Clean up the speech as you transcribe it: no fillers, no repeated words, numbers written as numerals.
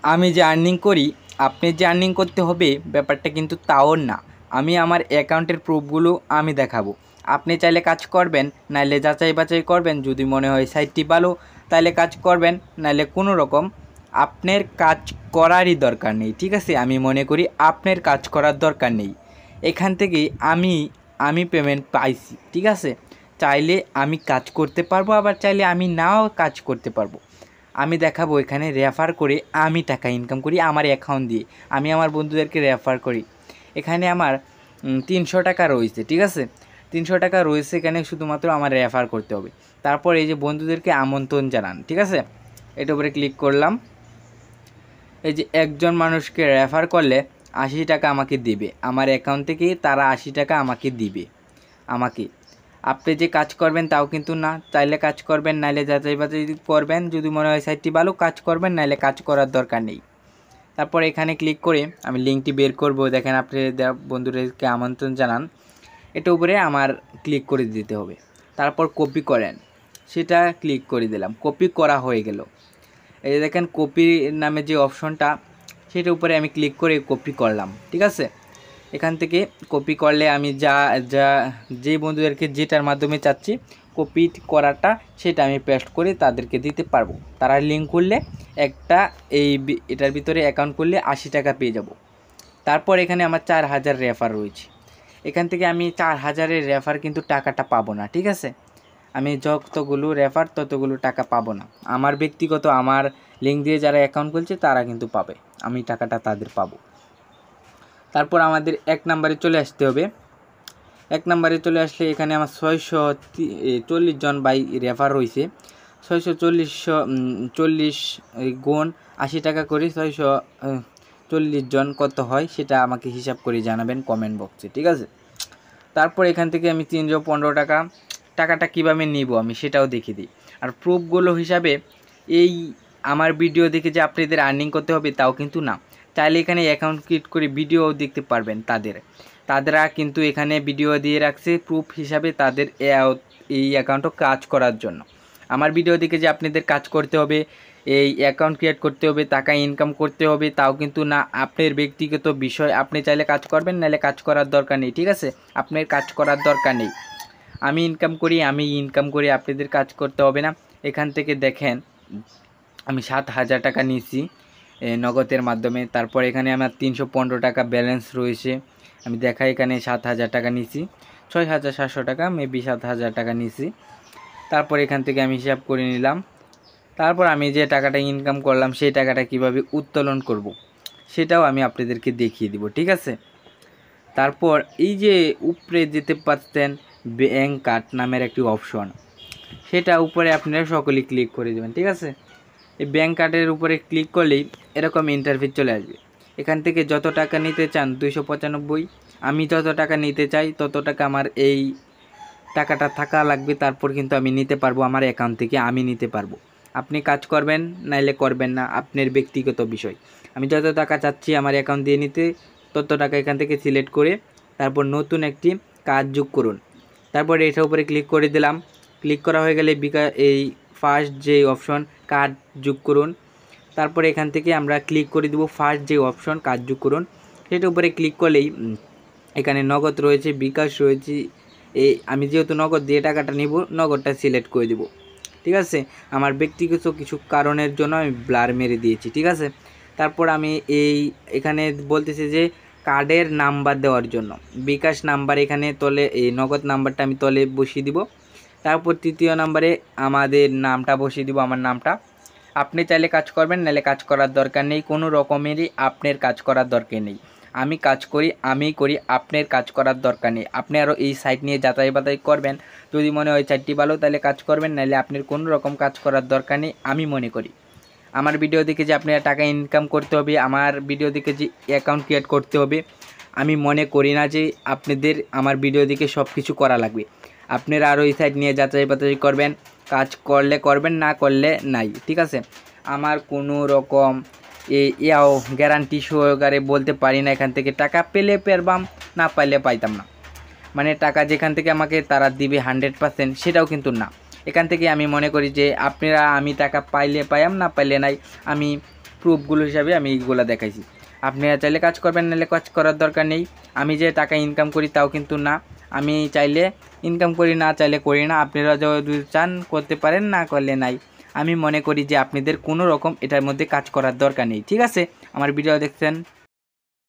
আমি যে আর্নিং করি, আপনি যে আর্নিং করতে হবে ব্যাপারটা কিন্তু তাও না। আমি আমার অ্যাকাউন্টের প্রুফগুলো আমি দেখাবো। আপনি চাইলে কাজ করবেন, নাইলে যাচাই বাছাই করবেন। যদি মনে হয় সাইটটি ভালো তাহলে কাজ করবেন, নাইলে কোনো রকম আপনার কাজ করারই দরকার নেই। ঠিক আছে, আমি মনে করি আপনার কাজ করার দরকার নেই। এখান থেকেই আমি পেমেন্ট পাইছি। ঠিক আছে, চাইলে আমি কাজ করতে পারবো, আবার চাইলে আমি নাও কাজ করতে পারবো। আমি দেখাবো এখানে রেফার করে আমি টাকা ইনকাম করি আমার অ্যাকাউন্ট দিয়ে। আমি আমার বন্ধুদেরকে রেফার করি। এখানে আমার 300 টাকা রয়েছে। ঠিক আছে, 300 টাকা রয়েছে এখানে, শুধুমাত্র আমার রেফার করতে হবে। তারপর এই যে বন্ধুদেরকে আমন্ত্রণ জানান, ঠিক আছে, এটার উপরে ক্লিক করলাম। এই যে একজন মানুষকে রেফার করলে 80 টাকা আমাকে দিবে, আমার অ্যাকাউন্ট থেকে তারা 80 টাকা আমাকে দিবে। আমাকে আপনি যে কাজ করবেন তাও কিন্তু না, চাইলে কাজ করবেন, নাইলে যাচাই বাছাই করবেন। যদি মনে হয় সাইটটি ভালো, কাজ করবেন, নাইলে কাজ করার দরকার নেই। তারপর এখানে ক্লিক করে আমি লিঙ্কটি বের করব। দেখেন আপনি বন্ধুদেরকে আমন্ত্রণ জানান, এটা উপরে আমার ক্লিক করে দিতে হবে। তারপর কপি করেন, সেটা ক্লিক করে দিলাম, কপি করা হয়ে গেল। এই যে দেখেন কপি নামে যে অপশনটা, সেটার উপরে আমি ক্লিক করে কপি করলাম। ঠিক আছে, এখান থেকে কপি করলে আমি যে বন্ধুদেরকে যেটার মাধ্যমে চাচ্ছি কপি করাটা, সেটা আমি পেস্ট করে তাদেরকে দিতে পারবো। তারা লিঙ্ক করলে এটার ভিতরে অ্যাকাউন্ট করলে 80 টাকা পেয়ে যাব। তারপর এখানে আমার 4000 রেফার রয়েছে। এখান থেকে আমি 4000-এর রেফার কিন্তু টাকাটা পাবো না। ঠিক আছে, আমি যতগুলো রেফার ততগুলো টাকা পাবো না। আমার ব্যক্তিগত আমার লিঙ্ক দিয়ে যারা অ্যাকাউন্ট খুলছে তারা কিন্তু পাবে, আমি টাকাটা তাদের পাবো। তারপর আমাদের 1 নম্বরে চলে আসতে হবে। 1 নম্বরে চলে আসলে এখানে আমার 640 জন বাই রেফার রয়েছে। 640 গুণ 80 টাকা করে 640 জন কত হয় সেটা আমাকে হিসাব করে জানাবেন কমেন্ট বক্সে। ঠিক আছে, তারপর এখান থেকে আমি 315 টাকাটা কীভাবে নিব আমি সেটাও দেখিয়ে দিই। আর প্রুফগুলো হিসাবে এই আমার ভিডিও দেখে যে আপনাদের আর্নিং করতে হবে তাও কিন্তু না। চাইলে এখানে অ্যাকাউন্ট ক্রিয়েট করে ভিডিও দেখতে পারবেন। তাদেরা কিন্তু এখানে ভিডিও দিয়ে রাখছে প্রুফ হিসাবে তাদের এই অ্যাকাউন্টও কাজ করার জন্য। আমার ভিডিও দেখে যে আপনাদের কাজ করতে হবে, এই অ্যাকাউন্ট ক্রিয়েট করতে হবে, টাকা ইনকাম করতে হবে তাও কিন্তু না। আপনার ব্যক্তিগত বিষয়, আপনি চাইলে কাজ করবেন, নাহলে কাজ করার দরকার নেই। ঠিক আছে, আপনার কাজ করার দরকার নেই। আমি ইনকাম করি, আপনাদের কাজ করতে হবে না। এখান থেকে দেখেন আমি 7000 টাকা নিয়েছি নগদের মাধ্যমে। তারপর এখানে আমার 315 টাকা ব্যালেন্স রয়েছে। আমি দেখাই এখানে 7000 টাকা নিয়েছি, 6700 টাকা, মেবি 7000 টাকা নিয়েছি। তারপর এখান থেকে আমি হিসাব করে নিলাম। তারপর আমি যে টাকাটা ইনকাম করলাম সেই টাকাটা কিভাবে উত্তোলন করব সেটাও আমি আপনাদেরকে দেখিয়ে দিব। ঠিক আছে, তারপর এই যে উপরে যেতে পারতেন ব্যাংক কার্ড নামের একটি অপশন, সেটা উপরে আপনারা সকলেই ক্লিক করে দেবেন। ঠিক আছে, এই ব্যাংক কার্ডের উপরে ক্লিক করলেই এরকম ইন্টারফেস চলে আসবে। এখান থেকে যত টাকা নিতে চান 295, আমি যত টাকা নিতে চাই তত টাকা আমার এই টাকাটা থাকা লাগবে, তারপর কিন্তু আমি নিতে পারবো, আমার অ্যাকাউন্ট থেকে আমি নিতে পারবো। আপনি কাজ করবেন নাইলে করবেন না, আপনার ব্যক্তিগত বিষয়। আমি যত টাকা চাচ্ছি আমার অ্যাকাউন্ট দিয়ে নিতে, তত টাকা এখান থেকে সিলেক্ট করে তারপর নতুন একটি কাজ যোগ করুন। তারপর এটার উপরে ক্লিক করে দিলাম। ক্লিক করা হয়ে গেলে এই ফার্স্ট যে অপশন কার্ড যোগ করুন, তারপরে এখান থেকে আমরা ক্লিক করে দেব ফার্স্ট যে অপশন কাজ যোগ করুন, সেটার উপরে ক্লিক করলেই এখানে নগদ রয়েছে, বিকাশ রয়েছে। আমি যেহেতু নগদ দিয়ে টাকাটা নিব, নগদটা সিলেক্ট করে দেব। ঠিক আছে, আমার ব্যক্তিগত কিছু কারণের জন্য আমি ব্লার মেরে দিয়েছি। ঠিক আছে, তারপর আমি এখানে বলতেছি যে কার্ডের নাম্বার দেওয়ার জন্য বিকাশ নাম্বার এখানে তলে, এই নগদ নাম্বারটা আমি তলে বসিয়ে দিব। তারপর তৃতীয় নাম্বারে আমাদের নামটা বসিয়ে দিব, আমার নামটা। আপনি চাইলে কাজ করবেন, নাহলে কাজ করার দরকার নেই, কোনো রকমেরই আপনার কাজ করার দরকার নেই। আমি কাজ করি, আমিই করি, আপনার কাজ করার দরকার নেই। আপনি আরও এই সাইট নিয়ে যাচাই বাছাই করবেন, যদি মনে হয় চারটি ভালো তাহলে কাজ করবেন, নাহলে আপনার কোনো রকম কাজ করার দরকার নেই। আমি মনে করি আমার ভিডিও দেখে যে আপনারা টাকা ইনকাম করতে হবে, আমার ভিডিও দেখে যে অ্যাকাউন্ট ক্রিয়েট করতে হবে, আমি মনে করি না যে আপনাদের আমার ভিডিও দেখে সব কিছু করা লাগবে। আপনারা আরও এই সাইট নিয়ে যাচাই বাছাই করবেন, কাজ করলে করবেন, না করলে নাই। ঠিক আছে, আমার কোনো রকম গ্যারান্টি সহকারে বলতে পারি না এখান থেকে টাকা পেলে পেরবাম, না পাইলে পাইতাম না। মানে টাকা যেখান থেকে আমাকে তারা দিবে 100%, সেটাও কিন্তু না। এখান থেকে আমি মনে করি যে আপনারা, আমি টাকা পাইলে পাইয়াম, না পাইলে নাই। আমি প্রুফগুলো হিসাবে আমি এইগুলো দেখাইছি। আপনারা চাইলে কাজ করবেন, নাহলে কাজ করার দরকার নেই। আমি যে টাকা ইনকাম করি তাও কিন্তু না, আমি চাইলে ইনকাম করি, না চাইলে করি না। আপনারা যদি চান করতে পারেন, না করলে নাই। আমি মনে করি যে আপনাদের কোনো রকম এটার মধ্যে কাজ করার দরকার নেই। ঠিক আছে, আমার ভিডিও দেখছেন